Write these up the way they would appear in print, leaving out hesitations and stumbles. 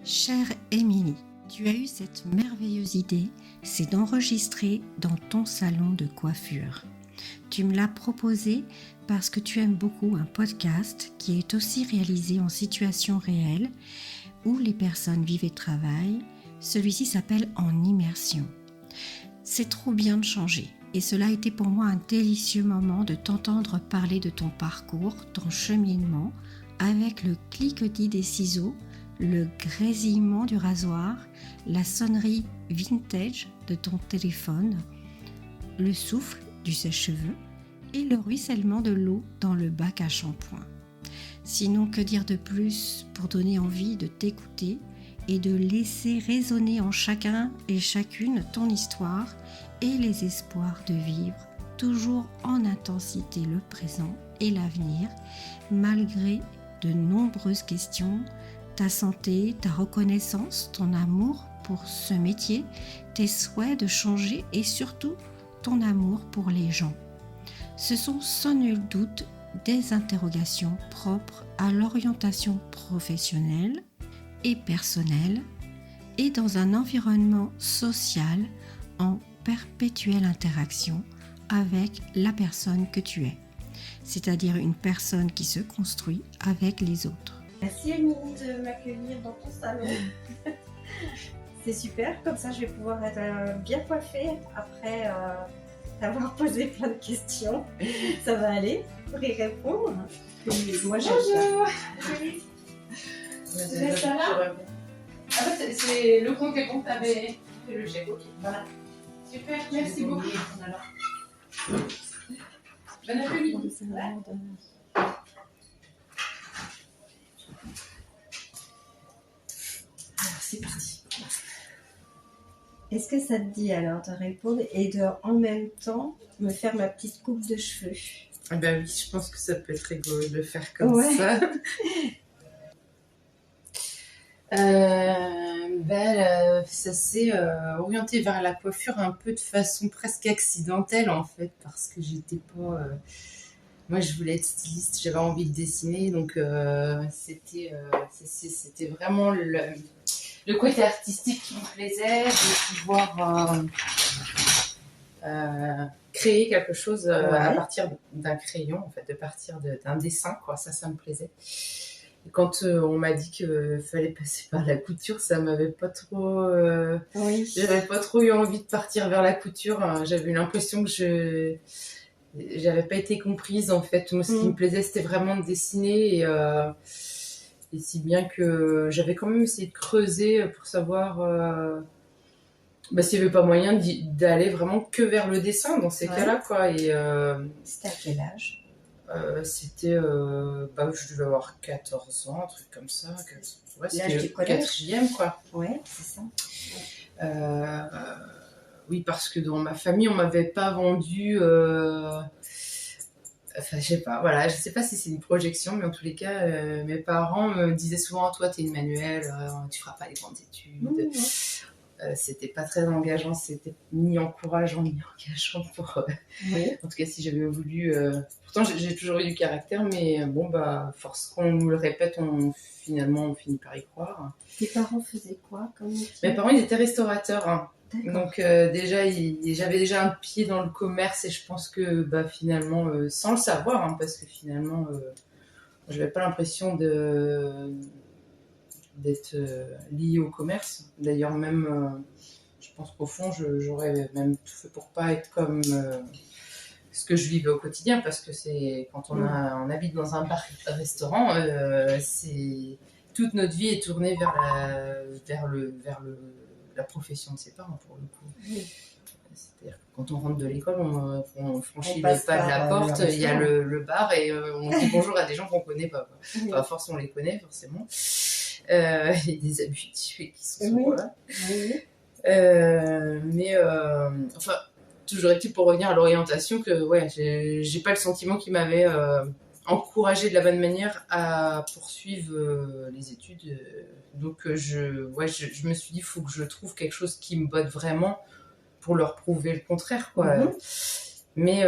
Chère Émilie, tu as eu cette merveilleuse idée, c'est d'enregistrer dans ton salon de coiffure. Tu me l'as proposé parce que tu aimes beaucoup un podcast qui est aussi réalisé en situation réelle où les personnes vivent et travaillent. Celui-ci s'appelle En immersion. C'est trop bien de changer et cela a été pour moi un délicieux moment de t'entendre parler de ton parcours, ton cheminement, avec le cliquetis des ciseaux, le grésillement du rasoir, la sonnerie vintage de ton téléphone, le souffle du sèche-cheveux et le ruissellement de l'eau dans le bac à shampoing. Sinon, que dire de plus pour donner envie de t'écouter et de laisser résonner en chacun et chacune ton histoire et les espoirs de vivre toujours en intensité le présent et l'avenir, malgré de nombreuses questions, ta santé, ta reconnaissance, ton amour pour ce métier, tes souhaits de changer et surtout ton amour pour les gens. Ce sont sans nul doute des interrogations propres à l'orientation professionnelle et personnelle et dans un environnement social en perpétuelle interaction avec la personne que tu es, c'est-à-dire une personne qui se construit avec les autres. Merci Émilie de m'accueillir dans ton salon. C'est super, comme ça je vais pouvoir être bien coiffée après t'avoir posé plein de questions. Ça va aller pour y répondre. Moi Bonjour. Ça va? Ah bah c'est le compte est bon, t'avais fait le chèque, ok. Voilà. Super, merci beaucoup. Bon après-midi. Alors c'est parti. Est-ce que ça te dit alors de répondre et de en même temps me faire ma petite coupe de cheveux? Ah bah oui, je pense que ça peut être rigolo de le faire comme ça. Ça s'est orienté vers la coiffure un peu de façon presque accidentelle en fait, parce que j'étais pas. Moi, je voulais être styliste, j'avais envie de dessiner, donc c'était vraiment le côté artistique qui me plaisait, de pouvoir créer quelque chose à partir d'un crayon, en fait, de partir d'un dessin, quoi. Ça me plaisait. Et quand on m'a dit qu'il fallait passer par la couture, ça m'avait pas trop. J'avais pas trop eu envie de partir vers la couture. J'avais eu l'impression que j'avais pas été comprise en fait. Moi, ce qui me plaisait, c'était vraiment de dessiner et si bien que j'avais quand même essayé de creuser pour savoir s'il n'y avait pas moyen d'aller vraiment que vers le dessin dans ces cas-là, quoi. Et c'était à quel âge? C'était, je devais avoir 14 ans, un truc comme ça. L'âge du collège. 4e, quoi. Ouais, c'est ça. Oui, parce que dans ma famille, on m'avait pas vendu. Enfin, je sais pas, voilà, je sais pas si c'est une projection, mais en tous les cas, mes parents me disaient souvent, toi, t'es une manuelle, tu feras pas les grandes études. C'était pas très engageant, c'était ni encourageant ni engageant pour. En tout cas, si j'avais voulu. Pourtant, j'ai toujours eu du caractère, mais bon, force qu'on nous le répète, finalement, on finit par y croire. Tes parents faisaient quoi comme métier? Mes parents, ils étaient restaurateurs. Hein. D'accord. Donc déjà, j'avais déjà un pied dans le commerce et je pense que finalement, sans le savoir, hein, parce que finalement, je n'avais pas l'impression d'être liée au commerce. D'ailleurs, même, je pense qu'au fond, j'aurais même tout fait pour pas être comme ce que je vivais au quotidien, parce que c'est quand on habite dans un bar-restaurant, c'est toute notre vie est tournée vers la profession de ses parents, pour le coup. C'est-à-dire que quand on rentre de l'école, on franchit le pas de la porte, il y a le bar et on dit bonjour à des gens qu'on connaît pas. Pas à force, on les connaît forcément. Il y a des habitués qui sont souvent là. Enfin, toujours est-il pour revenir à l'orientation que j'ai pas le sentiment qu'ils m'avaient encouragé de la bonne manière à poursuivre les études. Donc je me suis dit, il faut que je trouve quelque chose qui me botte vraiment pour leur prouver le contraire, quoi. Mais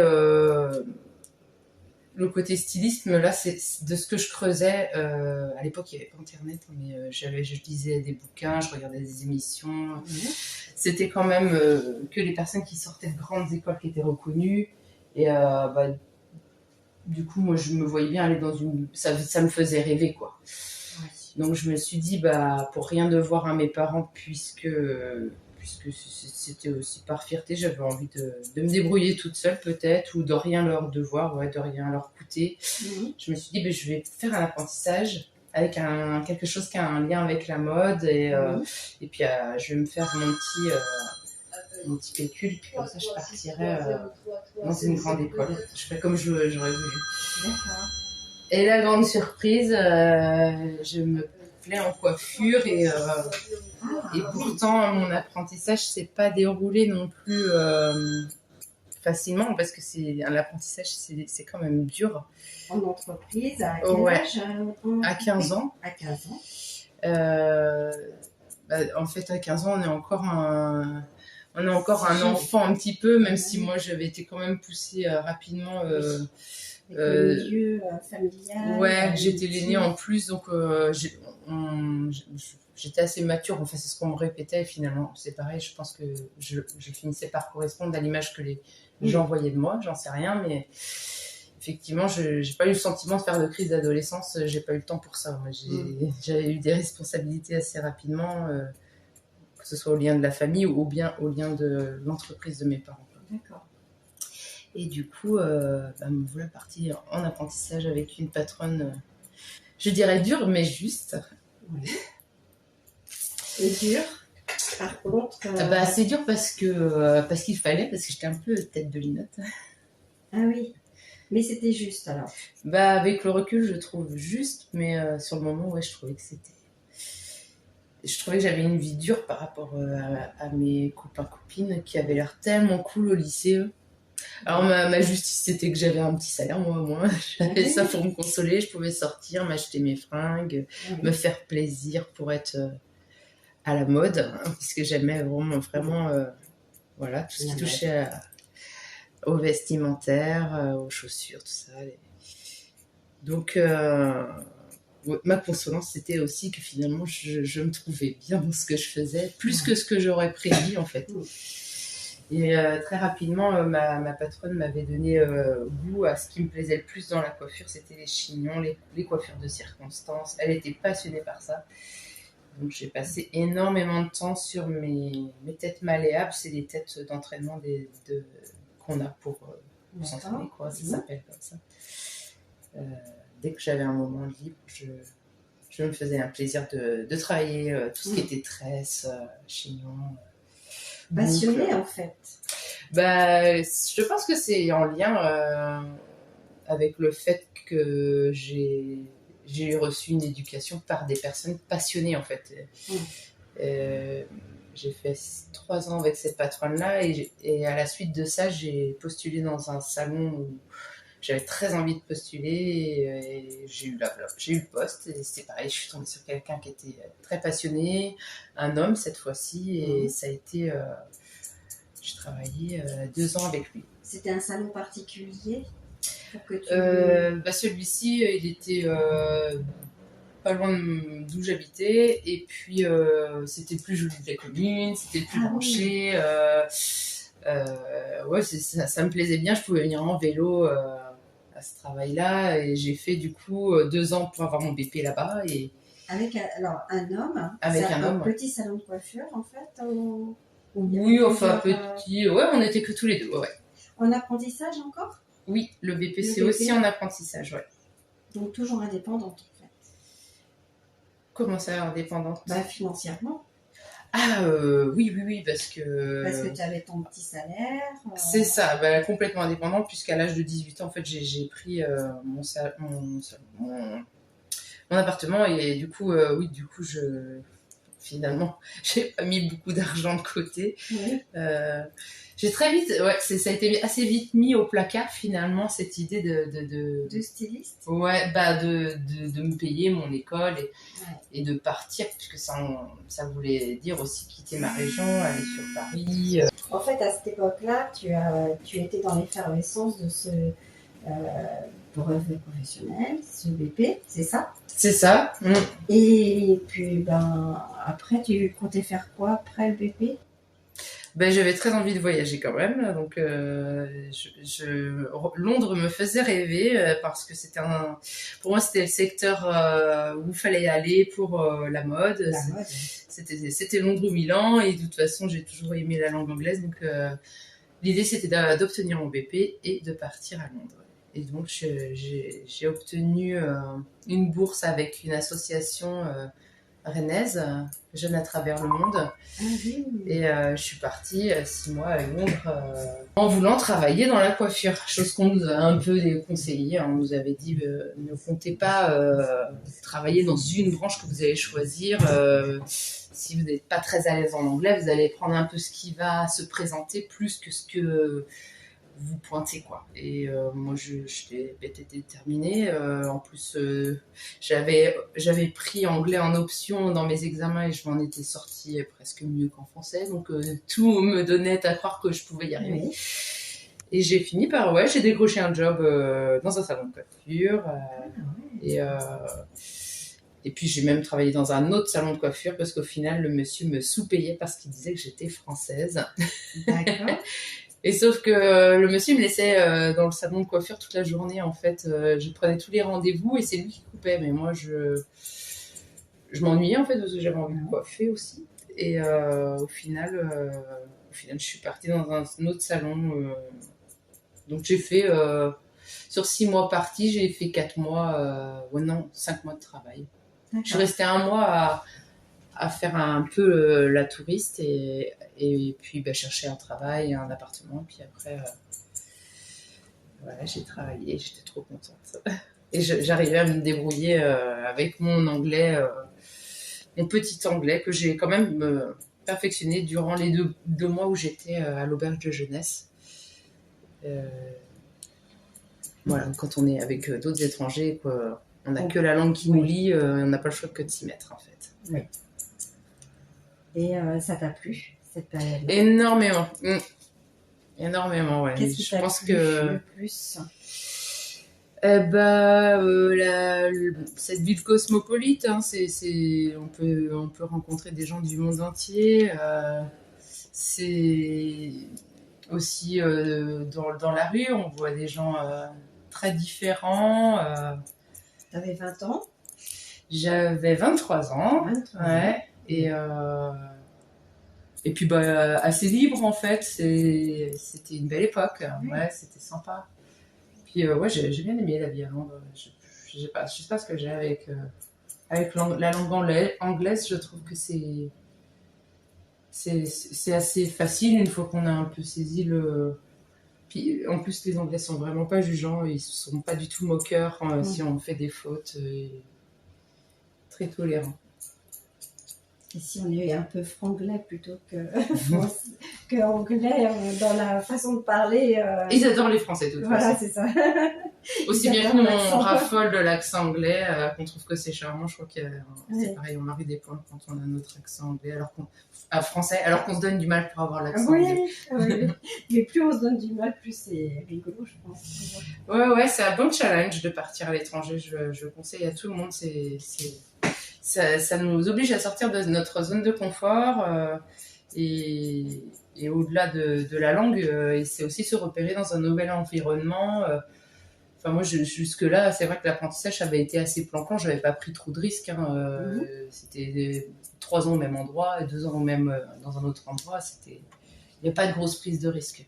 le côté stylisme, là, c'est de ce que je creusais. À l'époque, il n'y avait pas Internet, mais je lisais des bouquins, je regardais des émissions. C'était quand même que les personnes qui sortaient de grandes écoles qui étaient reconnues. Et du coup, moi, je me voyais bien aller dans une... Ça me faisait rêver, quoi. Ouais. Donc, je me suis dit, pour rien devoir à mes parents, puisque c'était aussi par fierté, j'avais envie de me débrouiller toute seule peut-être, ou de rien leur devoir, de rien leur coûter. Je me suis dit, je vais faire un apprentissage avec quelque chose qui a un lien avec la mode, et puis je vais me faire mon petit pécule, puis comme ça je partirai dans une grande école. Je ferai comme j'aurais voulu. D'accord. Et la grande surprise, je me plais en coiffure, et pourtant mon apprentissage s'est pas déroulé non plus facilement, parce que l'apprentissage c'est quand même dur. En entreprise, à quel âge À 15 ans. À 15 ans. En fait, à 15 ans, on est encore un enfant un petit peu, même si moi j'avais été quand même poussée rapidement. Le milieu familial. Ouais, j'étais l'aînée en plus, donc j'étais assez mature. Enfin, c'est ce qu'on me répétait, et finalement, c'est pareil. Je pense que je finissais par correspondre à l'image que les gens voyaient de moi. J'en sais rien, mais effectivement, j'ai pas eu le sentiment de faire de crise d'adolescence. J'ai pas eu le temps pour ça. J'avais eu des responsabilités assez rapidement, que ce soit au lien de la famille ou bien au lien de l'entreprise de mes parents. D'accord. Et du coup, me voilà partie en apprentissage avec une patronne, je dirais dure, mais juste. Oui. Et dur, par contre. C'est dur parce qu'il fallait, parce que j'étais un peu tête de linotte. Ah oui, mais c'était juste alors. Avec le recul, je trouve juste, mais sur le moment, je trouvais que j'avais une vie dure par rapport à mes copains-copines qui avaient l'air tellement cool au lycée. Alors ma justice, c'était que j'avais un petit salaire, moi au moins. J'avais ça pour me consoler, je pouvais sortir, m'acheter mes fringues, me faire plaisir pour être à la mode, puisque j'aimais vraiment tout ce qui touchait au vestimentaire, aux chaussures, tout ça. Donc ma consolance, c'était aussi que finalement je me trouvais bien dans ce que je faisais, plus que ce que j'aurais prédit en fait. Et très rapidement, ma patronne m'avait donné goût à ce qui me plaisait le plus dans la coiffure, c'était les chignons, les coiffures de circonstance. Elle était passionnée par ça. Donc j'ai passé énormément de temps sur mes têtes malléables. C'est des têtes d'entraînement qu'on a pour s'entraîner, quoi. Ça s'appelle comme ça. Dès que j'avais un moment libre, je me faisais un plaisir de travailler tout ce qui était tresse, chignon. Passionnée en fait. Je pense que c'est en lien avec le fait que j'ai reçu une éducation par des personnes passionnées en fait. J'ai fait 3 ans avec cette patronne-là, et à la suite de ça, j'ai postulé dans un salon où j'avais très envie de postuler, et j'ai eu le poste, et c'était pareil, je suis tombée sur quelqu'un qui était très passionné, un homme cette fois-ci, et ça a été... j'ai travaillé 2 ans avec lui. C'était un salon particulier pour que tu... Celui-ci, il était pas loin d'où j'habitais, et puis c'était le plus joli de la commune, c'était le plus branché. Ça me plaisait bien, je pouvais venir en vélo à ce travail-là, et j'ai fait du coup 2 ans pour avoir mon BP là-bas. Et... Avec un homme, avec un homme, petit salon de coiffure en fait Oui, enfin petit, on était que tous les deux, ouais. En apprentissage encore? Oui, le BP c'est aussi en apprentissage, ouais. Donc toujours indépendante en fait. Comment ça, indépendante? Financièrement. Oui, parce que... Parce que tu avais ton petit salaire. C'est ça, complètement indépendante, puisqu'à l'âge de 18 ans, en fait, j'ai pris mon appartement, et du coup, finalement, j'ai pas mis beaucoup d'argent de côté. Oui. J'ai très vite, ça a été assez vite mis au placard finalement, cette idée de styliste. Ouais, de me payer mon école et de partir, puisque ça voulait dire aussi quitter ma région, aller sur Paris. En fait, à cette époque-là, tu étais dans l'effervescence de brevet professionnel, ce BP, c'est ça? C'est ça. Et puis, après, tu comptais faire quoi après le BP? J'avais très envie de voyager quand même, donc Londres me faisait rêver parce que pour moi c'était le secteur où il fallait aller pour la mode. La mode. C'était Londres ou Milan et de toute façon j'ai toujours aimé la langue anglaise, donc l'idée c'était d'obtenir mon BP et de partir à Londres. Et donc j'ai obtenu une bourse avec une association rennaise, Jeunes à travers le monde. Ah oui. Et je suis partie 6 mois à Londres en voulant travailler dans la coiffure, chose qu'on nous a un peu déconseillé. On nous avait dit ne comptez pas travailler dans une branche que vous allez choisir. Si vous n'êtes pas très à l'aise en anglais, vous allez prendre un peu ce qui va se présenter plus que ce que vous pointez, quoi. Et moi j'étais déterminée. En plus j'avais pris anglais en option dans mes examens et je m'en étais sortie presque mieux qu'en français, donc tout me donnait à croire que je pouvais y arriver. Oui. Et j'ai fini par j'ai décroché un job dans un salon de coiffure et puis j'ai même travaillé dans un autre salon de coiffure parce qu'au final le monsieur me sous-payait parce qu'il disait que j'étais française. D'accord. Et sauf que le monsieur me laissait dans le salon de coiffure toute la journée, en fait. Je prenais tous les rendez-vous et c'est lui qui coupait. Mais moi, je m'ennuyais, en fait, parce que j'avais envie de coiffer aussi. Et au final, je suis partie dans un autre salon. Donc j'ai fait, sur 6 mois partis, j'ai fait 4 mois, 5 mois de travail. Je suis restée 1 mois à faire un peu la touriste et puis chercher un travail, un appartement. Et puis après, j'ai travaillé, j'étais trop contente. Et j'arrivais à me débrouiller avec mon anglais, mon petit anglais que j'ai quand même perfectionné durant les deux mois où j'étais à l'auberge de jeunesse. Voilà, quand on est avec d'autres étrangers, quoi, on n'a que la langue qui nous lie, on n'a pas le choix que de s'y mettre, en fait. Oui. Et ça t'a plu, cette période-là? Énormément. Énormément, ouais. Qu'est-ce qui t'a plu le plus? Cette ville cosmopolite, hein, on peut rencontrer des gens du monde entier. C'est aussi dans la rue, on voit des gens très différents. T'avais 20 ans? J'avais 23 ans. 23 ouais. Et puis assez libre en fait, c'était une belle époque, oui. Ouais, c'était sympa. Puis j'ai bien aimé la vie à Londres. Je sais pas ce que j'ai avec la langue anglaise, je trouve que c'est assez facile une fois qu'on a un peu saisi le. Puis en plus les Anglais sont vraiment pas jugeants, ils sont pas du tout moqueurs si on fait des fautes, très tolérants. Ici, on est un peu franglais plutôt que anglais dans la façon de parler. Ils adorent les Français, de toute façon. Voilà, c'est ça. Aussi bien que nous, on raffole de l'accent anglais, qu'on trouve que c'est charmant. Je crois que c'est pareil, on marque des points quand on a notre accent anglais, français, alors qu'on se donne du mal pour avoir l'accent anglais. Oui. Mais plus on se donne du mal, plus c'est rigolo, je pense. Ouais, c'est un bon challenge de partir à l'étranger. Je conseille à tout le monde. Ça nous oblige à sortir de notre zone de confort et au-delà de la langue, et c'est aussi se repérer dans un nouvel environnement. Enfin, moi, jusque-là, c'est vrai que l'apprentissage avait été assez plan-plan, j'avais pas pris trop de risques. C'était 3 ans au même endroit et 2 ans dans un autre endroit. Il n'y a pas de grosse prise de risque.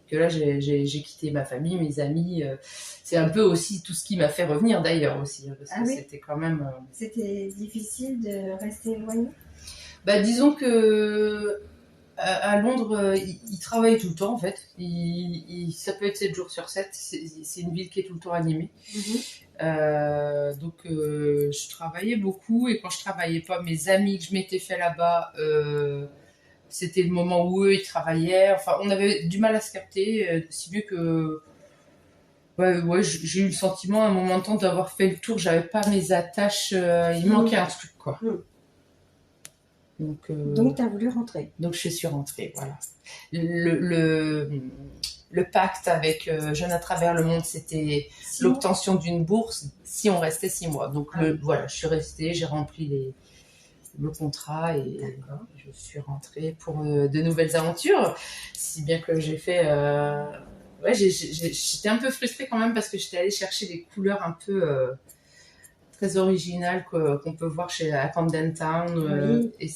Que là, j'ai quitté ma famille, mes amis. C'est un peu aussi tout ce qui m'a fait revenir d'ailleurs aussi. Parce que c'était quand même. C'était difficile de rester éloigné? Disons que à Londres, ils travaillent tout le temps en fait. Ça peut être 7 jours sur 7. C'est une ville qui est tout le temps animée. Donc je travaillais beaucoup et quand je travaillais pas, mes amis que je m'étais fait là-bas. C'était le moment où eux, ils travaillaient. Enfin, on avait du mal à se capter, si bien que j'ai eu le sentiment à un moment de temps d'avoir fait le tour. J'avais pas mes attaches. Il manquait un truc, quoi. Donc, tu as voulu rentrer. Donc, je suis rentrée, voilà. le pacte avec Jeunes à travers le monde, c'était l'obtention d'une bourse si on restait 6 mois. Donc voilà, je suis restée, j'ai rempli le contrat et je suis rentrée pour de nouvelles aventures. Si bien que j'ai fait... j'étais un peu frustrée quand même parce que j'étais allée chercher des couleurs un peu très originales qu'on peut voir à Camden Town. Et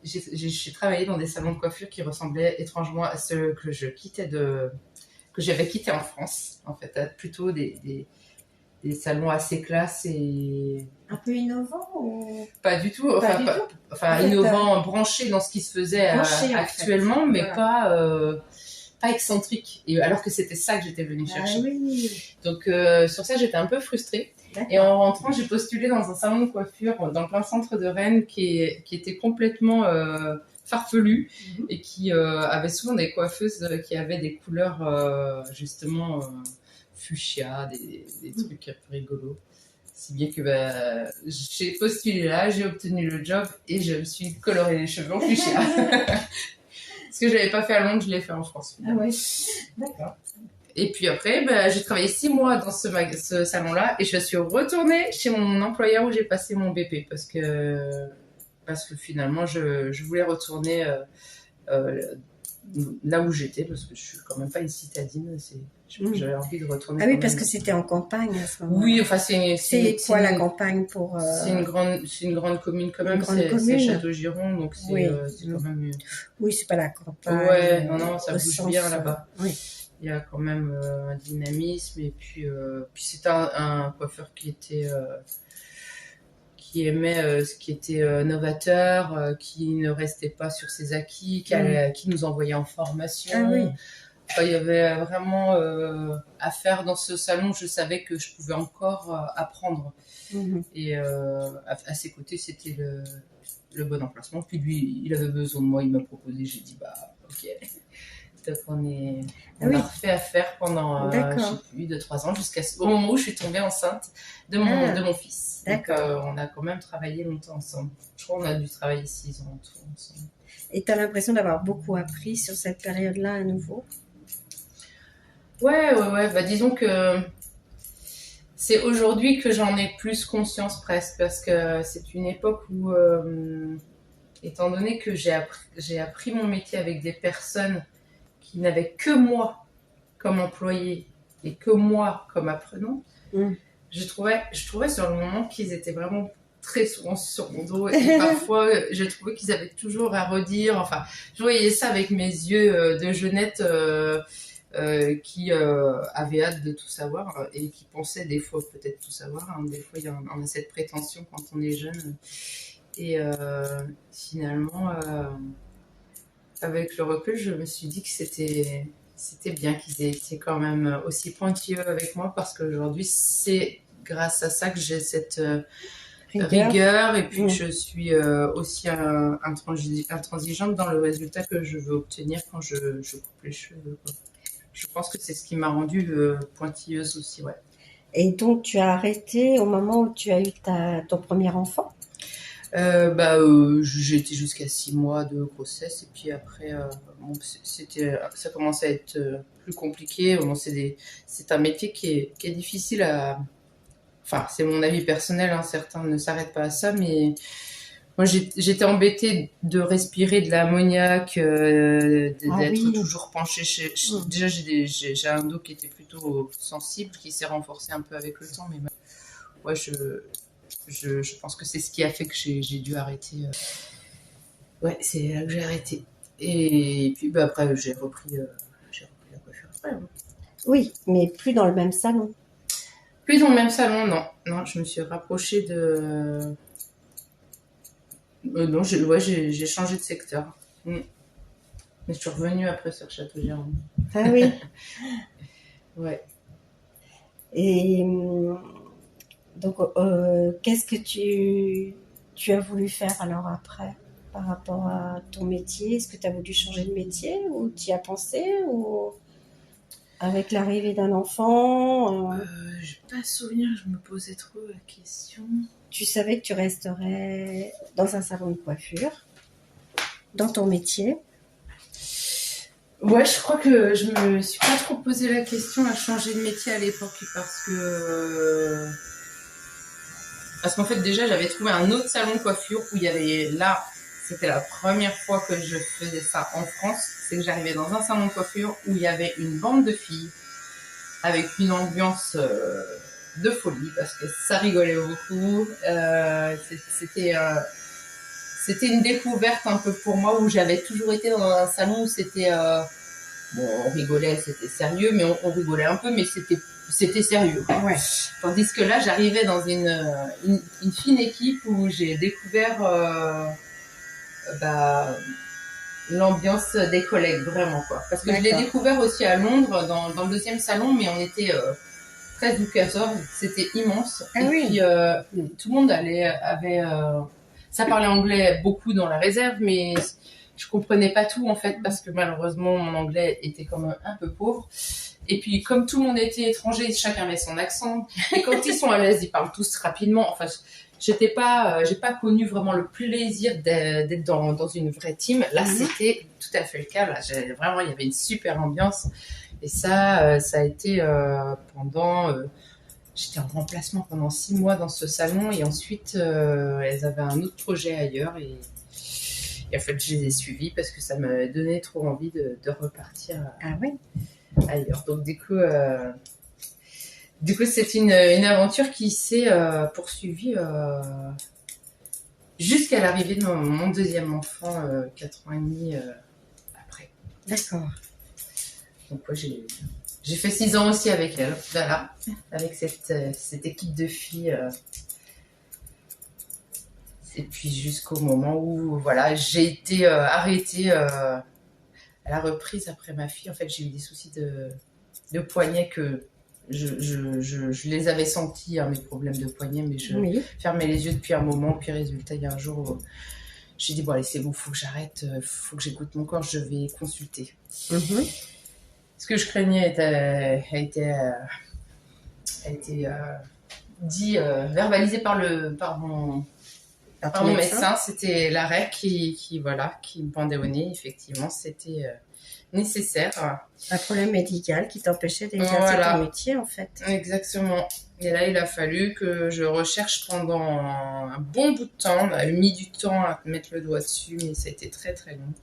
j'ai travaillé dans des salons de coiffure qui ressemblaient étrangement à ceux que j'avais quittés en France. En fait, plutôt des salons assez classe et... Un peu innovant ou... Pas du tout. Enfin, innovant, branché dans ce qui se faisait actuellement, en fait. Mais voilà. Pas excentrique. Et alors que c'était ça que j'étais venue chercher. Donc, sur ça, j'étais un peu frustrée. D'accord. Et en rentrant, j'ai postulé dans un salon de coiffure dans le plein centre de Rennes qui était complètement farfelu et qui avait souvent des coiffeuses qui avaient des couleurs justement fuchsia, des trucs un peu rigolos. Si bien que j'ai postulé là, j'ai obtenu le job et je me suis coloré les cheveux en fuchsia. Ce que je n'avais pas fait à Londres, je l'ai fait en France. Ah oui, d'accord. Et puis après, j'ai travaillé 6 mois dans ce salon-là et je suis retournée chez mon employeur où j'ai passé mon BP parce que finalement, je voulais retourner là où j'étais parce que je suis quand même pas une citadine. J'avais envie de retourner. Ah oui, parce que c'était en campagne à ce moment-là. Oui, enfin c'est quoi la campagne pour C'est une grande commune quand même. C'est Château-Giron, donc c'est quand même. Oui, c'est pas la campagne. Ouais, non, ça bouge bien là-bas. Oui. Il y a quand même un dynamisme et puis c'était un coiffeur qui aimait ce qui était novateur, qui ne restait pas sur ses acquis, qui nous envoyait en formation. Ah oui. Enfin, il y avait vraiment à faire dans ce salon. Je savais que je pouvais encore apprendre. Et à ses côtés, c'était le bon emplacement. Puis lui, il avait besoin de moi, il m'a proposé. J'ai dit, ok. Donc on a refait affaire pendant, je sais plus, 2-3 ans, jusqu'au moment où je suis tombée enceinte de mon fils. D'accord. Donc on a quand même travaillé longtemps ensemble. Je crois qu'on a dû travailler 6 ans tout ensemble. Et tu as l'impression d'avoir beaucoup appris sur cette période-là à nouveau? Ouais. Disons que c'est aujourd'hui que j'en ai plus conscience presque, parce que c'est une époque où, étant donné que j'ai appris mon métier avec des personnes qui n'avaient que moi comme employée et que moi comme apprenant, je trouvais sur le moment qu'ils étaient vraiment très souvent sur mon dos et parfois je trouvais qu'ils avaient toujours à redire. Enfin, je voyais ça avec mes yeux de jeunette qui avaient hâte de tout savoir et qui pensaient des fois peut-être tout savoir. Hein. Des fois, on a cette prétention quand on est jeune. Et finalement, avec le recul, je me suis dit que c'était bien qu'ils aient été quand même aussi pointilleux avec moi parce qu'aujourd'hui, c'est grâce à ça que j'ai cette rigueur et puis que je suis aussi intransigeante dans le résultat que je veux obtenir quand je coupe les cheveux. Quoi. Je pense que c'est ce qui m'a rendue pointilleuse aussi, ouais. Et donc, tu as arrêté au moment où tu as eu ton premier enfant? J'ai été jusqu'à 6 mois de grossesse et puis après, ça commençait à être plus compliqué. Bon, c'est un métier qui est difficile à... Enfin, c'est mon avis personnel, hein, certains ne s'arrêtent pas à ça, mais moi j'étais embêtée de respirer de l'ammoniaque, d'être toujours penchée Déjà j'ai un dos qui était plutôt sensible, qui s'est renforcé un peu avec le temps, mais ouais, je pense que c'est ce qui a fait que j'ai dû arrêter. Ouais, c'est là que j'ai arrêté. Et puis après j'ai repris la coiffure après. Hein. Oui, mais plus dans le même salon. Plus dans le même salon, non. Non, je me suis rapprochée de... non, j'ai changé de secteur. Mais je suis revenue après sur Château-Giron. Ah oui. Ouais. Et donc, qu'est-ce que tu as voulu faire alors après par rapport à ton métier? Est-ce que tu as voulu changer de métier ou tu y as pensé ou avec l'arrivée d'un enfant J'ai pas souvenir, je me posais trop la question. Tu savais que tu resterais dans un salon de coiffure, dans ton métier? Ouais, je crois que je me suis pas trop posé la question à changer de métier à l'époque parce qu'en fait déjà j'avais trouvé un autre salon de coiffure où il y avait là, c'était la première fois que je faisais ça en France, c'est que j'arrivais dans un salon de coiffure où il y avait une bande de filles avec une ambiance de folie parce que ça rigolait beaucoup. C'était une découverte un peu pour moi où j'avais toujours été dans un salon où c'était bon, on rigolait, c'était sérieux, mais on rigolait un peu, mais c'était sérieux. Ouais. Tandis que là, j'arrivais dans une fine équipe où j'ai découvert l'ambiance des collègues, vraiment, quoi. Parce que je l'ai découvert aussi à Londres, dans le deuxième salon, mais on était 13 ou 14, c'était immense. Ah, et oui. puis, tout le monde avait... ça parlait anglais beaucoup dans la réserve, mais je comprenais pas tout, en fait, parce que malheureusement, mon anglais était quand même un peu pauvre. Et puis, comme tout le monde était étranger, chacun avait son accent. Et quand ils sont à l'aise, ils parlent tous rapidement. Enfin, j'ai pas connu vraiment le plaisir d'être dans une vraie team. Là, c'était tout à fait le cas. Là, vraiment, il y avait une super ambiance. Et ça a été j'étais en remplacement pendant 6 mois dans ce salon. Et ensuite, elles avaient un autre projet ailleurs. Et en fait, je les ai suivis parce que ça m'avait donné trop envie de repartir. Ah oui. Ailleurs. Donc du coup c'est une aventure qui s'est poursuivie jusqu'à l'arrivée de mon deuxième enfant 4 ans et demi après. D'accord. Donc ouais, j'ai fait 6 ans aussi avec elle, voilà, avec cette équipe de filles. Et puis jusqu'au moment où voilà, j'ai été arrêtée à la reprise après ma fille. En fait, j'ai eu des soucis de poignet que je les avais sentis, mes problèmes de poignet, mais je fermais les yeux depuis un moment. Puis résultat, il y a un jour où j'ai dit, bon allez, c'est bon, faut que j'arrête, faut que j'écoute mon corps, je vais consulter. Ce que je craignais a été dit, verbalisé par mon médecin. C'était l'arrêt qui me pendait au nez. Effectivement, c'était nécessaire. Un problème médical qui t'empêchait d'exercer ton métier, en fait. Exactement. Et là, il a fallu que je recherche pendant un bon bout de temps. On a mis du temps à mettre le doigt dessus, mais ça a été très, très long.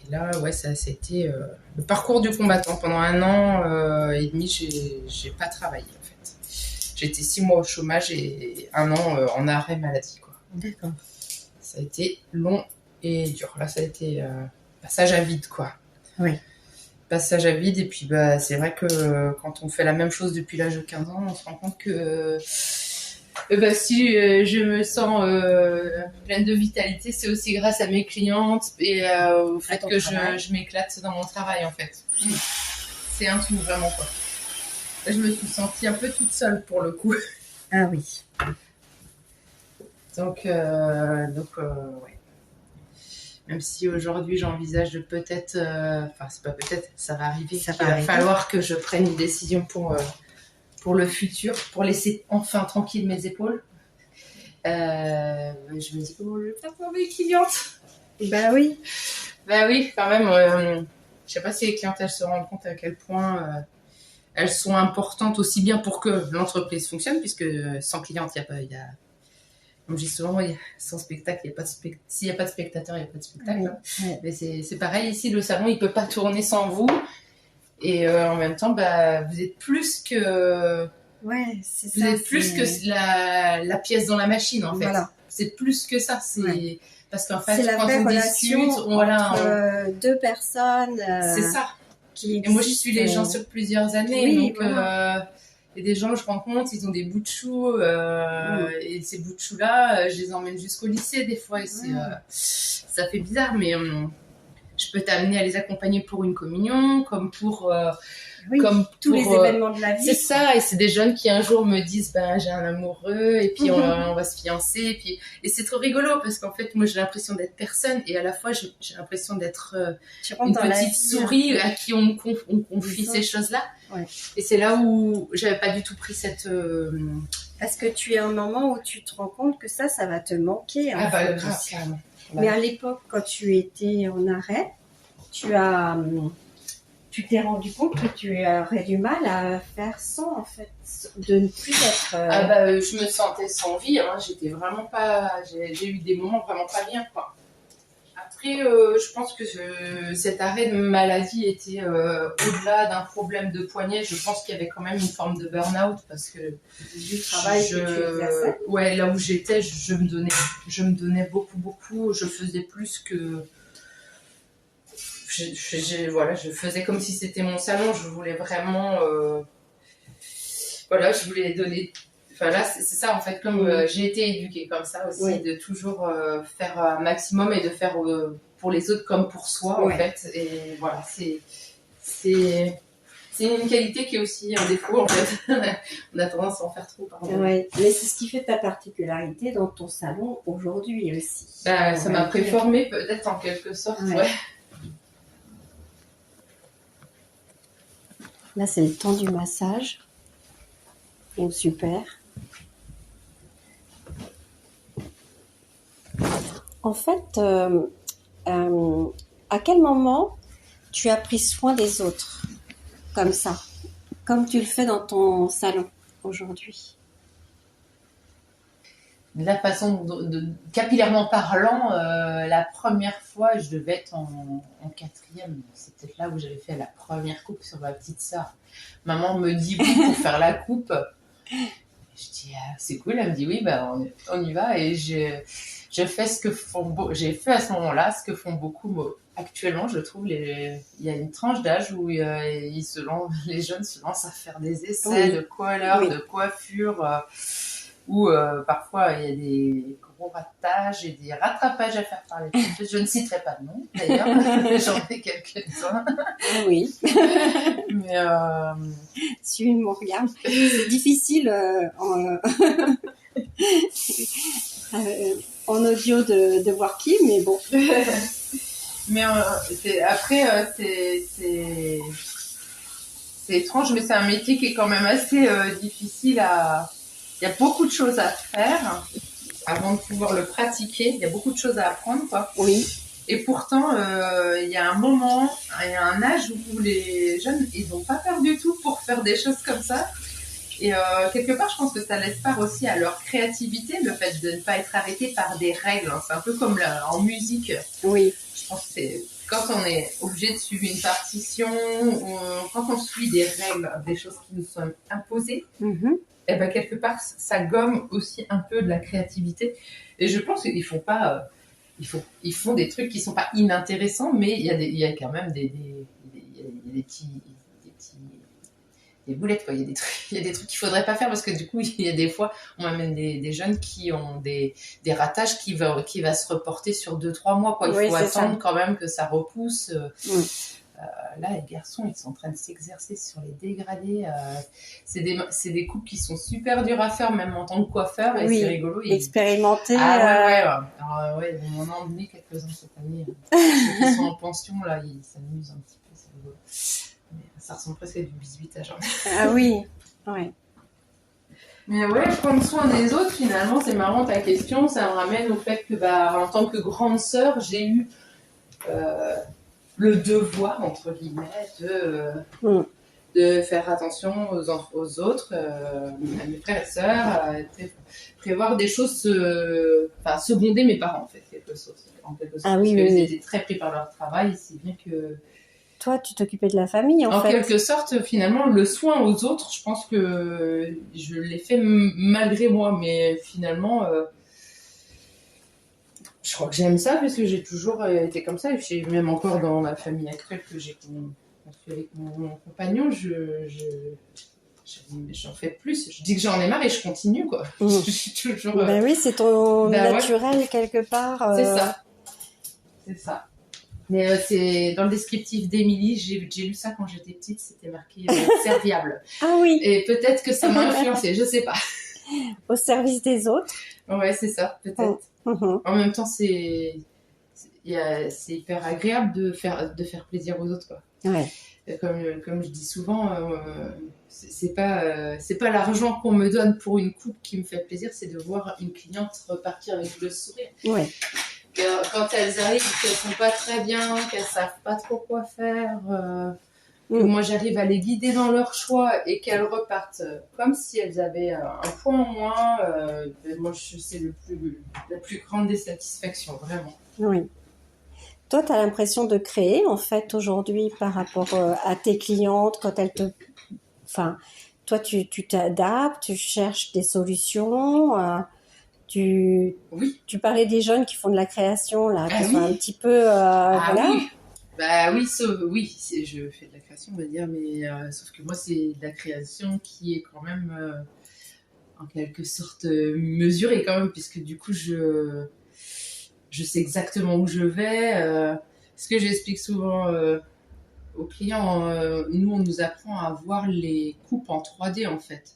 Et là, ouais, c'était le parcours du combattant. Pendant 1 an et demi, j'ai pas travaillé, en fait. J'ai été 6 mois au chômage et 1 an en arrêt maladie, quoi. D'accord. Ça a été long et dur. Là, ça a été passage à vide, quoi. Oui. Passage à vide. Et puis, c'est vrai que quand on fait la même chose depuis l'âge de 15 ans, on se rend compte que si je me sens pleine de vitalité, c'est aussi grâce à mes clientes et au fait que je m'éclate dans mon travail, en fait. C'est un tout, vraiment, quoi. Je me suis sentie un peu toute seule, pour le coup. Ah oui. Donc ouais. Même si aujourd'hui j'envisage de peut-être, c'est pas peut-être, ça va arriver. Il va falloir que je prenne une décision pour le futur, pour laisser enfin tranquille mes épaules. Je me dis comment je vais faire pour mes clientes. Bah oui, quand même. Je sais pas si les clientes elles se rendent compte à quel point elles sont importantes aussi bien pour que l'entreprise fonctionne, puisque sans clientes il y a comme je dis souvent, sans spectacle, s'il n'y a pas de spectateur, il n'y a pas de spectacle. Oui. Mais c'est pareil, ici, le salon, il ne peut pas tourner sans vous. Et en même temps, vous êtes plus que... Ouais, c'est ça. Vous êtes plus que la pièce dans la machine, en fait. Voilà. C'est plus que ça. C'est... Parce qu'en fait, c'est la quand vraie on relation discute, entre 2 personnes. C'est ça. Et moi, je suis les gens sur plusieurs années. Oui, donc, il y a des gens que je rencontre, ils ont des bouts de choux, et ces bouts de choux-là, je les emmène jusqu'au lycée des fois, et ça fait bizarre, mais je peux t'amener à les accompagner pour une communion, comme pour... tous les événements de la vie. C'est ça, et c'est des jeunes qui un jour me disent, j'ai un amoureux, et puis on va se fiancer, et c'est trop rigolo, parce qu'en fait, moi j'ai l'impression d'être personne, et à la fois j'ai l'impression d'être une petite souris à qui on confie ces choses-là. Ouais. Et c'est là où j'avais pas du tout pris cette... Est-ce que tu es un moment où tu te rends compte que ça va te manquer grave, carrément. Mais à l'époque, quand tu étais en arrêt, tu t'es rendu compte que tu aurais du mal à faire sans, en fait, de ne plus être... Je me sentais sans vie, hein. J'étais vraiment pas... J'ai eu des moments vraiment pas bien, quoi. Après, je pense que cet arrêt de maladie était au-delà d'un problème de poignet. Je pense qu'il y avait quand même une forme de burn-out parce que du travail que tu exerçais. Ouais, là où j'étais, je me donnais beaucoup. Je faisais plus que... je faisais comme si c'était mon salon. Je voulais vraiment... je voulais donner... Enfin là, c'est ça en fait, comme j'ai été éduquée comme ça aussi, de toujours faire un maximum et de faire pour les autres comme pour soi en fait. Et voilà, c'est une qualité qui est aussi un défaut en fait. On a tendance à en faire trop, pardon. Ouais, mais c'est ce qui fait ta particularité dans ton salon aujourd'hui aussi. Ça m'a préformée peut-être en quelque sorte, ouais. Là, c'est le temps du massage. Oh, super. En fait, à quel moment tu as pris soin des autres comme ça, comme tu le fais dans ton salon aujourd'hui? De la façon capillairement parlant, la première fois, je devais être en 4e. C'est peut-être là où j'avais fait la première coupe sur ma petite sœur. Maman me dit oui pour faire la coupe. Je dis c'est cool. Elle me dit oui, on y va. Et je fais ce que j'ai fait à ce moment-là, ce que font beaucoup actuellement. Je trouve il y a une tranche d'âge où les jeunes se lancent à faire des essais de couleurs, de coiffure. Où parfois il y a des gros ratages et des rattrapages à faire par les filles. Je ne citerai pas de nom d'ailleurs, j'en ai quelques-uns. Oui. Mais suis mon regard. C'est difficile en audio de voir qui, mais bon. Mais c'est étrange, mais c'est un métier qui est quand même assez difficile à... Il y a beaucoup de choses à faire avant de pouvoir le pratiquer. Il y a beaucoup de choses à apprendre, quoi. Oui. Et pourtant, il y a un moment, il y a un âge où les jeunes, ils n'ont pas peur du tout pour faire des choses comme ça. Et quelque part, je pense que ça laisse part aussi à leur créativité, le fait de ne pas être arrêté par des règles. C'est un peu comme en musique. Oui. Je pense que c'est quand on est obligé de suivre une partition, ou quand on suit des règles, des choses qui nous sont imposées, et ben quelque part, ça gomme aussi un peu de la créativité. Et je pense qu'ils font pas... Ils font des trucs qui sont pas inintéressants, mais il y a quand même des boulettes, quoi. Il y a des trucs qu'il faudrait pas faire parce que du coup, il y a des fois, on amène des jeunes qui ont des ratages qui va se reporter sur 2-3 mois, quoi. Il faut attendre quand même que ça repousse. Là, les garçons, ils sont en train de s'exercer sur les dégradés. C'est des coupes qui sont super dures à faire, même en tant que coiffeur, et c'est rigolo. Expérimenter. Alors, ils m'en ont emmené quelques-uns cette année. Ceux qui sont en pension, là, ils s'amusent un petit peu, c'est rigolo. Mais ça ressemble presque à du bisutage. Ah oui, ouais. Mais ouais, prendre soin des autres, finalement, c'est marrant ta question. Ça me ramène au fait que, en tant que grande sœur, j'ai eu le devoir, entre guillemets, de faire attention aux autres, à mes frères et sœurs, prévoir des choses, seconder mes parents, en fait, en quelque sorte. Ah oui, parce qu'ils étaient très pris par leur travail, c'est bien que... Toi, tu t'occupais de la famille, en fait. En quelque sorte, finalement, le soin aux autres, je pense que je l'ai fait malgré moi, mais finalement... je crois que j'aime ça parce que j'ai toujours été comme ça. Et même encore dans la famille actuelle que j'ai construit avec mon compagnon, j'en fais plus. Je dis que j'en ai marre et je continue, quoi. Je suis toujours... oui, c'est ton naturel quelque part. C'est ça. Mais c'est dans le descriptif d'Émilie, j'ai lu ça quand j'étais petite, c'était marqué serviable. Ah oui. Et peut-être que ça m'a influencée, je sais pas. Au service des autres. Ouais, c'est ça, peut-être. En même temps, c'est hyper agréable de faire plaisir aux autres, quoi. Ouais. Comme je dis souvent, c'est pas l'argent qu'on me donne pour une coupe qui me fait plaisir, c'est de voir une cliente repartir avec le sourire. Ouais. quand elles arrivent, qu'elles sont pas très bien, qu'elles savent pas trop quoi faire, moi j'arrive à les guider dans leur choix et qu'elles repartent comme si elles avaient un point en moins. Moi, c'est la plus grande des satisfactions, vraiment. Oui. Toi, tu as l'impression de créer, en fait, aujourd'hui, par rapport à tes clientes, quand elles te... Enfin, toi, tu t'adaptes, tu cherches des solutions, tu parlais des jeunes qui font de la création, là, qui sont un petit peu... voilà. Oui. Bah oui, je fais de la création, on va dire, mais sauf que moi, c'est de la création qui est quand même, en quelque sorte, mesurée quand même, puisque du coup, je sais exactement où je vais. Ce que j'explique souvent aux clients, nous, on nous apprend à voir les coupes en 3D, en fait.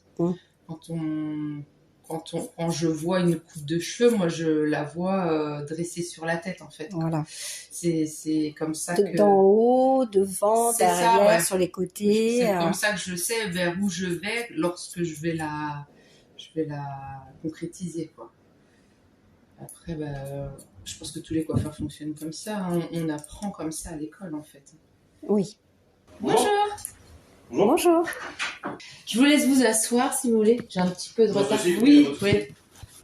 Quand je vois une coupe de cheveux, moi, je la vois dressée sur la tête, en fait. Voilà. C'est comme ça que... D'en haut, devant, derrière, ça, sur les côtés. C'est comme ça que je sais vers où je vais lorsque je vais la concrétiser, quoi. Après, je pense que tous les coiffeurs fonctionnent comme ça. Hein. On apprend comme ça à l'école, en fait. Oui. Bonjour. Bonjour. Je vous laisse vous asseoir si vous voulez. J'ai un petit peu de retard. Oui.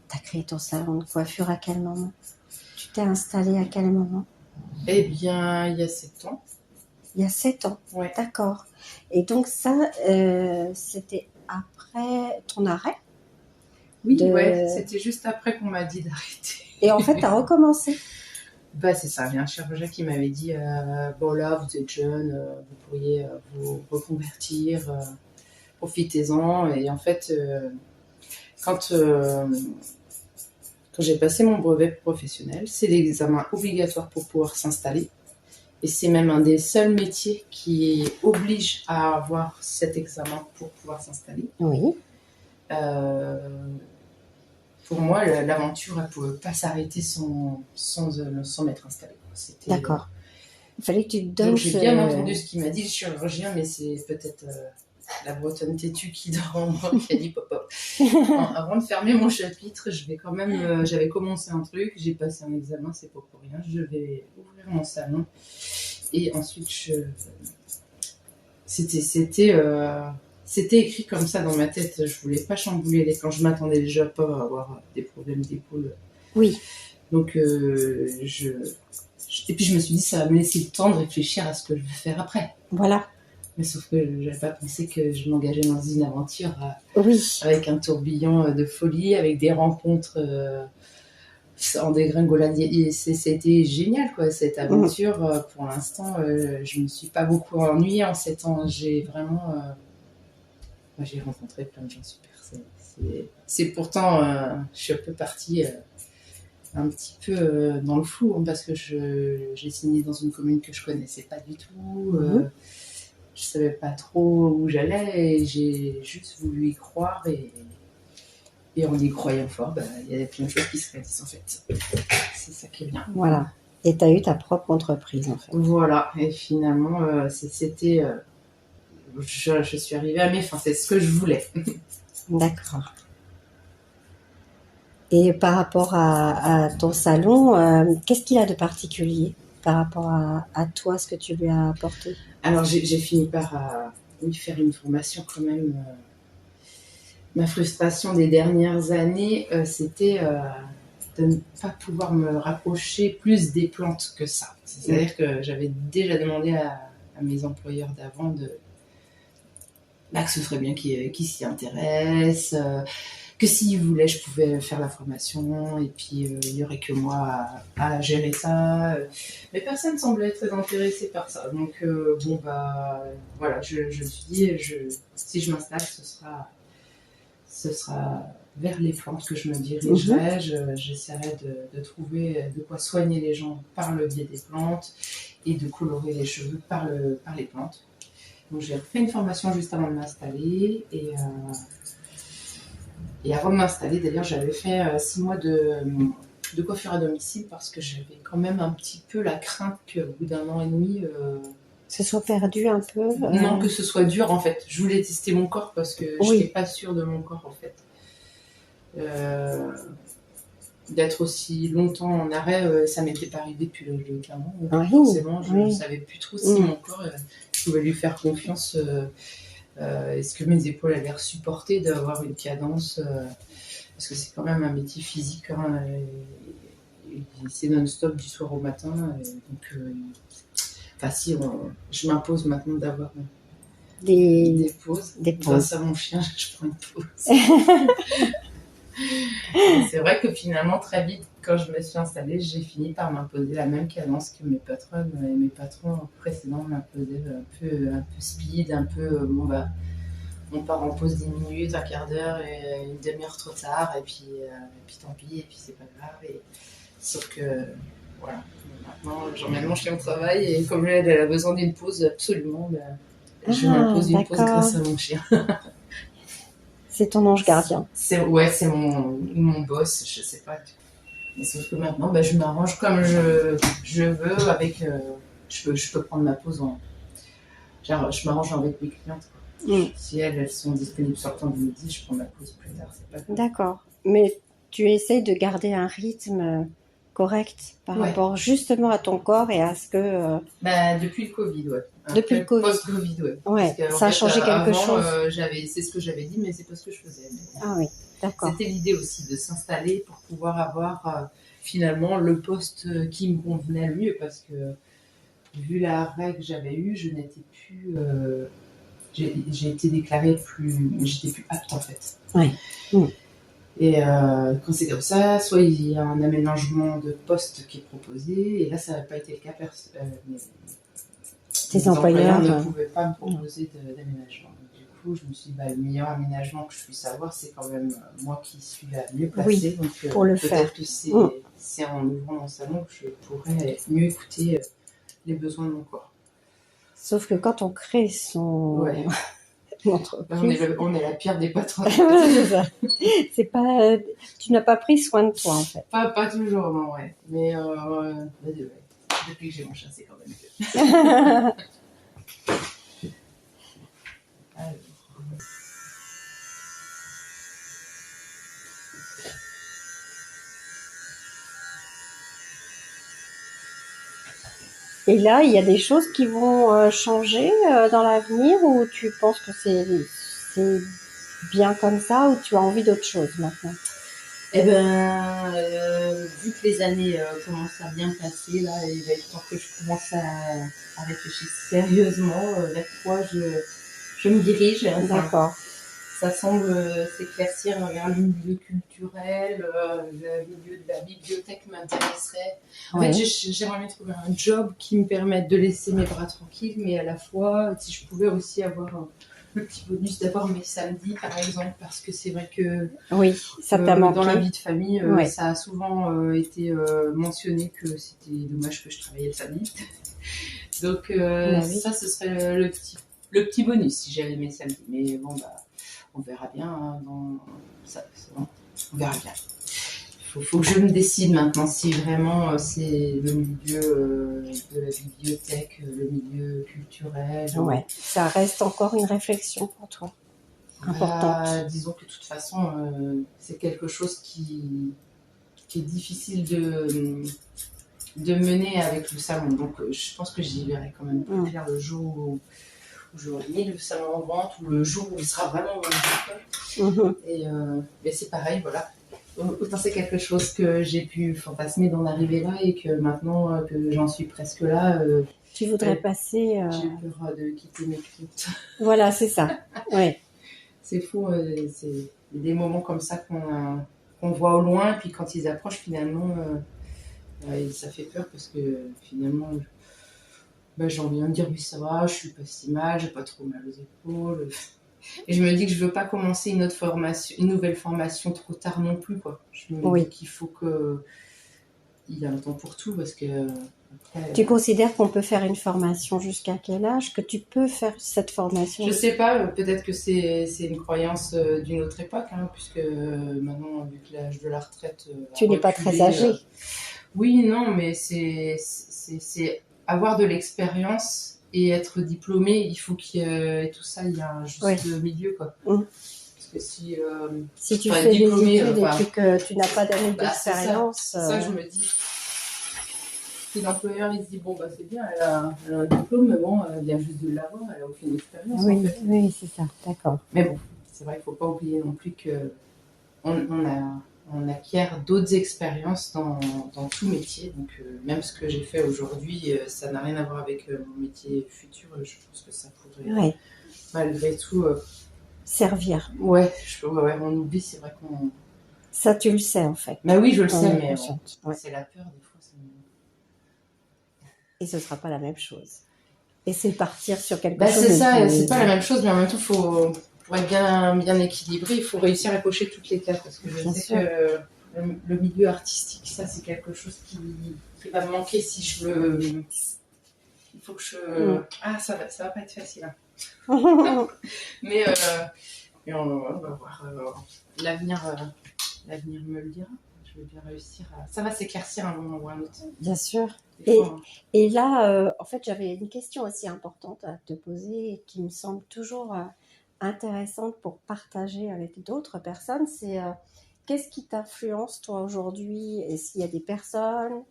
T'as créé ton salon de coiffure à quel moment? Tu t'es installée à quel moment? Eh bien, il y a 7 ans. Il y a 7 ans. Ouais. D'accord. Et donc ça, c'était après ton arrêt? Oui, c'était juste après qu'on m'a dit d'arrêter. Et en fait, t'as recommencé? C'est ça. Il y a un chirurgien qui m'avait dit bon là, vous êtes jeune, vous pourriez vous reconvertir, profitez-en. Et en fait, quand j'ai passé mon brevet professionnel, c'est l'examen obligatoire pour pouvoir s'installer. Et c'est même un des seuls métiers qui oblige à avoir cet examen pour pouvoir s'installer. Oui. Pour moi, l'aventure, elle ne pouvait pas s'arrêter sans m'être installée. D'accord. Il fallait que tu te donnes... Donc, j'ai bien entendu ce qu'il m'a dit, le chirurgien, mais c'est peut-être la bretonne têtue qui dort en moi qui a dit pop. Avant de fermer mon chapitre, je vais quand même... j'avais commencé un truc, j'ai passé un examen, c'est pas pour rien. Je vais ouvrir mon salon. Et ensuite, c'était écrit comme ça dans ma tête. Je voulais pas chambouler les plans. Je m'attendais déjà pas à avoir des problèmes d'épaule. Oui. Donc, et puis je me suis dit, ça va me laisser le temps de réfléchir à ce que je vais faire après. Voilà. Mais sauf que je n'avais pas pensé que je m'engageais dans une aventure oui. Avec un tourbillon de folie, avec des rencontres en dégringolade. Et c'était génial, quoi, cette aventure. Pour l'instant, je me suis pas beaucoup ennuyée en 7 ans. J'ai vraiment... j'ai rencontré plein de gens super. C'est pourtant, je suis un peu partie un petit peu dans le flou, hein, parce que j'ai signé dans une commune que je connaissais pas du tout. Je savais pas trop où j'allais et j'ai juste voulu y croire. Et en y croyant fort, il y a plein de choses qui se réalisent en fait. C'est ça qui est bien. Voilà. Et tu as eu ta propre entreprise en fait. Voilà. Et finalement, c'était... je suis arrivée à mes fins. C'est ce que je voulais. D'accord. Et par rapport à ton salon, qu'est-ce qu'il a de particulier par rapport à toi, ce que tu lui as apporté? Alors, j'ai fini par faire une formation quand même. Ma frustration des dernières années, c'était de ne pas pouvoir me rapprocher plus des plantes que ça. C'est-à-dire que j'avais déjà demandé à mes employeurs d'avant que ce serait bien qu'ils s'y intéressent, que s'ils voulaient, je pouvais faire la formation, et puis il n'y aurait que moi à gérer ça. Mais personne ne semblait très intéressé par ça. Donc, voilà, je me suis dit, si je m'installe, ce sera vers les plantes que je me dirigerai. J'essaierai de trouver de quoi soigner les gens par le biais des plantes et de colorer les cheveux par les plantes. Donc j'ai fait une formation juste avant de m'installer et avant de m'installer, d'ailleurs, j'avais fait 6 mois de coiffure à domicile parce que j'avais quand même un petit peu la crainte qu'au bout d'1 an et demi... ce soit perdu un peu Non, que ce soit dur en fait. Je voulais tester mon corps parce que je n'étais pas sûre de mon corps en fait. d'être aussi longtemps en arrêt, ça m'était pas arrivé depuis le 15 ans. Donc Oui, forcément, je ne oui. savais plus trop si mon corps pouvait lui faire confiance. Est-ce que mes épaules allaient supporter d'avoir une cadence parce que c'est quand même un métier physique. Hein, et c'est non-stop du soir au matin. Donc, enfin, si, je m'impose maintenant d'avoir des pauses. Grâce à mon chien, je prends une pause. C'est vrai que finalement, très vite, quand je me suis installée, j'ai fini par m'imposer la même cadence que mes patronnes et mes patrons précédents m'imposaient un peu speed, un peu on part en pause 10 minutes, un quart d'heure et une demi-heure trop tard, et puis tant pis, et puis c'est pas grave. Sauf que voilà, maintenant j'emmène mon chien au travail et comme elle a besoin d'une pause absolument, je m'impose une pause grâce à mon chien. C'est ton ange gardien. C'est mon boss, je sais pas. Mais sauf que maintenant, je m'arrange comme je veux avec. Je peux prendre ma pause genre, je m'arrange avec mes clientes. Si elles sont disponibles sur le temps du midi, je prends ma pause plus tard. C'est pas grave. D'accord. Mais tu essayes de garder un rythme correct par rapport justement à ton corps et à ce que... depuis le Covid, ouais. Depuis le Covid. Post-Covid, ouais. Ouais, ça a changé quelque chose. C'est ce que j'avais dit, mais c'est pas ce que je faisais. Ah oui, d'accord. C'était l'idée aussi de s'installer pour pouvoir avoir finalement le poste qui me convenait le mieux parce que vu l'arrêt que j'avais eu, je n'étais plus... j'ai été déclarée j'étais plus apte en fait. Oui. Et quand c'est comme ça, soit il y a un aménagement de poste qui est proposé, et là ça n'avait pas été le cas. Les employeurs ne pouvaient pas me proposer d'aménagement. Du coup, je me suis dit, le meilleur aménagement que je puisse avoir, c'est quand même moi qui suis la mieux placée. Oui, donc, pour le faire. Peut-être que c'est en ouvrant mon salon que je pourrais mieux écouter les besoins de mon corps. Sauf que quand on crée son entreprise... On est la pire des patrons. C'est pas... Tu n'as pas pris soin de toi, en fait. Pas toujours, non, ouais. Mais depuis que j'ai mon chien, c'est quand même mieux. Alors. Et là, il y a des choses qui vont changer dans l'avenir ou tu penses que c'est bien comme ça ou tu as envie d'autre chose maintenant? Eh ben, vu que les années commencent à bien passer, là, il va être temps que je commence à réfléchir sérieusement vers quoi je me dirige. D'accord. Ça semble s'éclaircir vers le milieu culturel, le milieu de la bibliothèque m'intéresserait. En fait, j'aimerais bien trouver un job qui me permette de laisser mes bras tranquilles, mais à la fois, si je pouvais aussi avoir le petit bonus d'avoir mes samedis, par exemple, parce que c'est vrai que oui, ça t'a manqué. Dans la vie de famille, ça a souvent été mentionné que c'était dommage que je travaillais le samedi. Donc, ça, ce serait le petit bonus si j'avais mes samedis. Mais bon, on verra bien. Hein, on verra bien. Il faut que je me décide maintenant si vraiment c'est le milieu de la bibliothèque, le milieu culturel. Ouais, ça reste encore une réflexion pour toi, importante. Disons que de toute façon, c'est quelque chose qui est difficile de mener avec le salon. Donc, je pense que j'y verrai quand même plus clair le jour où j'aurai mis le salon en vente ou le jour où il sera vraiment vendu. Mais c'est pareil, voilà. Autant c'est quelque chose que j'ai pu fantasmer d'en arriver là et que maintenant que j'en suis presque là, tu voudrais passer. J'ai peur de quitter mes clientes. Voilà, c'est ça. Ouais. C'est fou, c'est des moments comme ça qu'on voit au loin, puis quand ils approchent finalement, ça fait peur parce que finalement, j'ai envie de me dire oui ça va, je suis pas si mal, j'ai pas trop mal aux épaules. Et je me dis que je veux pas commencer une nouvelle formation trop tard non plus, quoi. Je me dis qu'il faut il y a un temps pour tout parce que. Après, tu considères qu'on peut faire une formation jusqu'à quel âge, que tu peux faire cette formation? Je sais pas, peut-être que c'est une croyance d'une autre époque, hein, puisque maintenant, vu que l'âge de la retraite. Tu n'es pas très âgée. Oui, non, mais c'est avoir de l'expérience. Et être diplômé, il faut qu'il y ait tout ça, il y a un juste milieu, quoi. Parce que si Si tu enfin, fais des diplômée, études enfin, et que tu n'as pas d'années bah, c'est ça. d'expérience... C'est ça que je me dis. Si l'employeur il se dit bon bah c'est bien, elle a un diplôme, mais bon, elle vient juste de l'avoir, elle a aucune expérience en Oui, fait. oui, c'est ça, d'accord. Mais bon, c'est vrai qu'il ne faut pas oublier non plus que on acquiert d'autres expériences dans tout métier. Donc même ce que j'ai fait aujourd'hui, ça n'a rien à voir avec mon métier futur. Je pense que ça pourrait Ouais. malgré tout Servir. ouais, on oublie, c'est vrai qu'on. Ça, tu le sais, en fait. Bah oui, je le On sais, est mais consciente, ouais. c'est la peur des fois. Et ce ne sera pas la même chose. Et c'est partir sur quelque Bah, chose c'est de ça, plus- c'est pas la même chose, mais en même temps, pour être bien équilibré, il faut réussir à cocher toutes les cases. Parce que je Bien sais sûr. que le milieu artistique, ça, c'est quelque chose qui va me manquer si je veux. Il faut que je. Ah, ça va pas être facile. Hein. Mais on va voir. L'avenir me le dira. Je vais bien réussir à. Ça va s'éclaircir à un moment ou à un autre. Bien sûr. Des fois, Et là, en fait, j'avais une question aussi importante à te poser et qui me semble toujours intéressante pour partager avec d'autres personnes. C'est qu'est-ce qui t'influence, toi, aujourd'hui? Est-ce qu'il y a des personnes,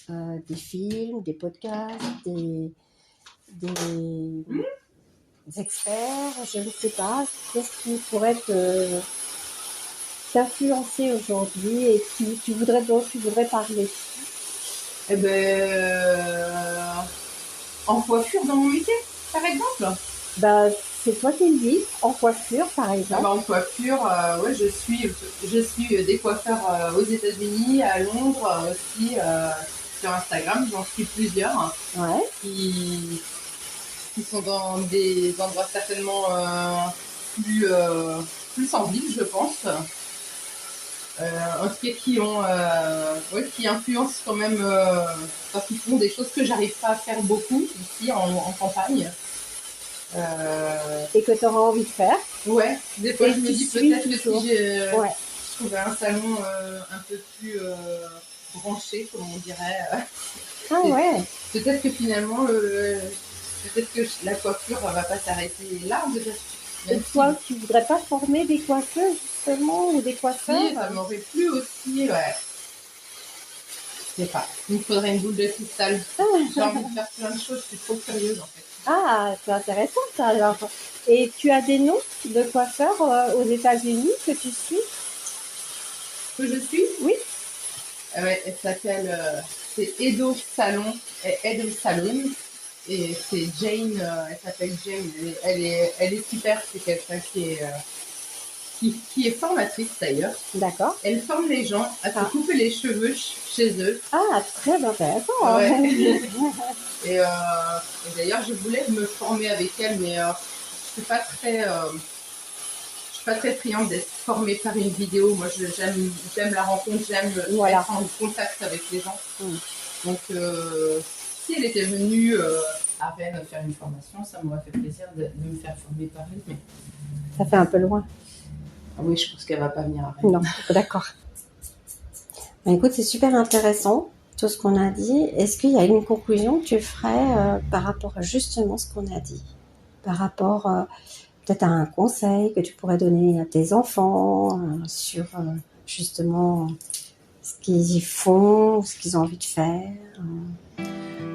des films, des podcasts, des experts, je ne sais pas. Qu'est-ce qui pourrait t'influencer aujourd'hui et dont tu voudrais parler? Eh ben, en coiffure dans mon métier, par exemple. Bah, c'est toi qui le dis, en coiffure par exemple. En coiffure, ouais, je suis des coiffeurs aux États-Unis, à Londres, aussi sur Instagram, j'en suis plusieurs Ouais. qui sont dans des endroits certainement plus en ville, je pense. En tout cas, qui influencent quand même parce qu'ils font des choses que j'arrive pas à faire beaucoup ici en campagne. Et que tu auras envie de faire. Ouais, des fois Et je me tu dis suis peut-être que toujours. si je Ouais. trouvais un salon un peu plus branché, comme on dirait, Ah ouais. peut-être que finalement, peut-être que la coiffure va pas s'arrêter là, peut-être. Et toi, tu voudrais pas former des coiffeurs justement ou des coiffeurs? Si, ça m'aurait plu aussi, ouais. Je sais pas. Il me faudrait une boule de cristal. J'ai envie de faire plein de choses, je suis trop curieuse en fait. Ah, c'est intéressant ça alors. Et tu as des noms de coiffeurs aux États-Unis que tu suis? Que je suis? Oui. Ouais, elle s'appelle, c'est Edo Salon, Edo Salon. Et c'est Jane, elle s'appelle Jane, elle est super, c'est quelqu'un qui est formatrice d'ailleurs. D'accord. Elle forme les gens à se couper les cheveux chez eux. Ah, très intéressant. Ouais. Et d'ailleurs, je voulais me former avec elle, mais je suis pas très friande d'être formée par une vidéo. Moi, j'aime la rencontre, j'aime être en contact avec les gens. Donc, si elle était venue à Rennes faire une formation, ça m'aurait fait plaisir de me faire former par elle. Mais... Ça fait un peu loin. Ah oui, je pense qu'elle va pas venir à Rennes. Non, d'accord. Écoute, c'est super intéressant tout ce qu'on a dit. Est-ce qu'il y a une conclusion que tu ferais par rapport à justement ce qu'on a dit? Par rapport peut-être à un conseil que tu pourrais donner à tes enfants sur justement ce qu'ils y font, ce qu'ils ont envie de faire?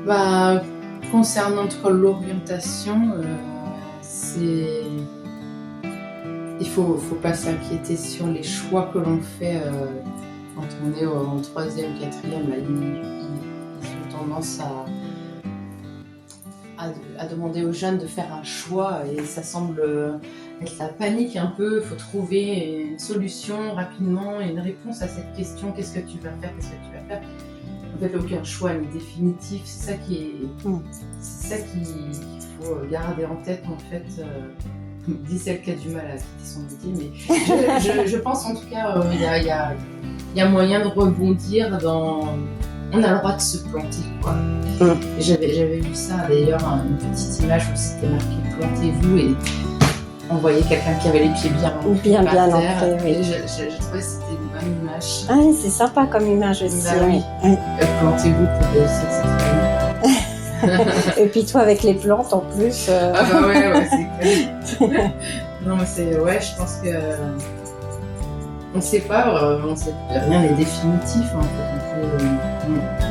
Bah, concernant l'orientation, c'est... Il faut pas s'inquiéter sur les choix que l'on fait quand on est en 3e, 4e. Là, ils ont tendance à demander aux jeunes de faire un choix et ça semble être la panique un peu. Il faut trouver une solution rapidement, une réponse à cette question. Qu'est-ce que tu vas faire? Qu'est-ce que tu vas faire? En fait, aucun choix n'est définitif. C'est ça qu'il faut garder en tête en fait. Dit celle qui a du mal à quitter son métier, mais je pense en tout cas il y a moyen de rebondir on a le droit de se planter quoi. J'avais vu ça d'ailleurs, une petite image où c'était marqué plantez-vous et on voyait quelqu'un qui avait les pieds bien ancrés, oui. Et je trouvais que c'était une bonne image. Ah, c'est sympa comme image aussi. Bah, oui. Plantez-vous pour réussir cette famille. Et puis toi avec les plantes en plus. Ah bah ouais, c'est clair. Non, mais je pense que on sait pas, rien n'est définitif en fait.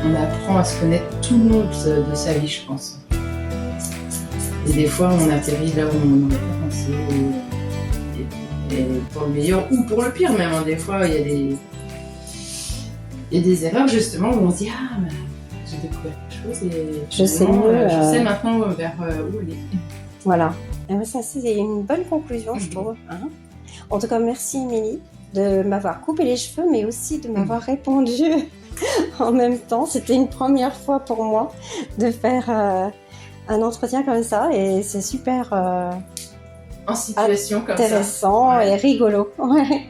On apprend à se connaître tout le long de sa vie, je pense. Et des fois, on atterrit là où on n'aurait pas pensé, et pour le meilleur ou pour le pire même. Des fois, il y a des erreurs justement où on se dit j'ai découvert quelque chose et je sais mieux. Je sais maintenant vers où aller. Voilà. Et ça, c'est une bonne conclusion, je trouve. Hein. En tout cas, merci Émilie de m'avoir coupé les cheveux, mais aussi de m'avoir répondu en même temps. C'était une première fois pour moi de faire un entretien comme ça, et c'est super en situation comme ça. Intéressant et rigolo. Ouais.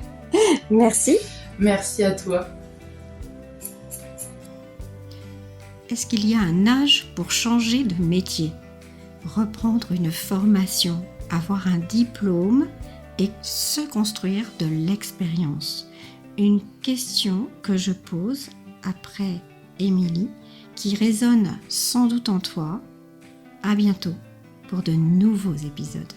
Merci. Merci à toi. Est-ce qu'il y a un âge pour changer de métier, reprendre une formation, avoir un diplôme et se construire de l'expérience? Une question que je pose après Émilie, qui résonne sans doute en toi. À bientôt pour de nouveaux épisodes.